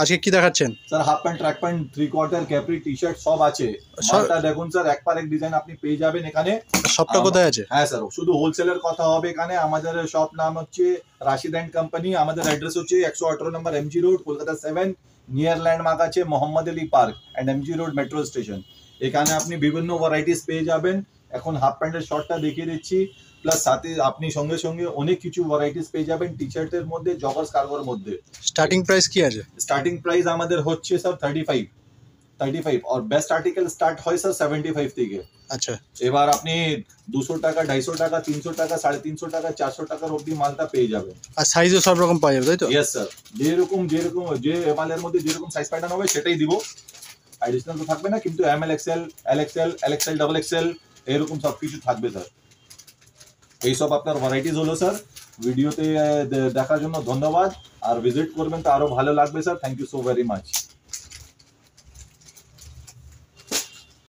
আজকে কি দেখাচ্ছেন sir half pant track pant 3/4 Capri T shirt সব আছে মালটা দেখুন স্যার এক পার এক ডিজাইন আপনি পেয়ে যাবেন এখানে সবটা কোথায় আছে হ্যাঁ স্যার শুধু হোলসেলের কথা হবে এখানে আমাদের শপ নাম হচ্ছে রাশিদ এন্ড কোম্পানি আমাদের অ্যাড্রেস হচ্ছে 118 নম্বর MG road Kolkata 7 near landmark আছে Mohammad Ali park and MG road metro station এখানে আপনি বিভিন্ন ভ্যারাইটিস পেয়ে যাবেন এখন হাফ প্যান্টের শর্টটা দেখিয়ে দিচ্ছি প্লাস সাথে আপনি সঙ্গে সঙ্গে অনেক কিছু ভ্যারাইটিস পেয়ে যাবেন টি শার্টের মধ্যে জগার্স কার্গোর মধ্যে স্টার্টিং প্রাইস কি আছে স্টার্টিং প্রাইস আমাদের হচ্ছে স্যার 35 और बेस्ट आर्टिकल स्टार्ट হয় স্যার 75 থেকে আচ্ছা এবার আপনি 200 টাকা 250 টাকা 300 টাকা 350 টাকা 400 টাকার অবধি মালটা পেয়ে যাবেন আর সাইজও সব রকম পাওয়া যাবে তাই তো ইয়েস স্যার যেরকম যে মালের মধ্যে যেরকম সাইজ প্যাটার্ন হবে সেটাই দিব অ্যাডিশনাল তো থাকবে না কিন্তু M L XL L XL L XL double XL এরকম সব কিছু থাকবে স্যার এইসব আপনার ভ্যারাইটিস হলো স্যার ভিডিওতে দেখার জন্য ধন্যবাদ আর ভিজিট করবেন তো আরো ভালো লাগবে sir thank you so very much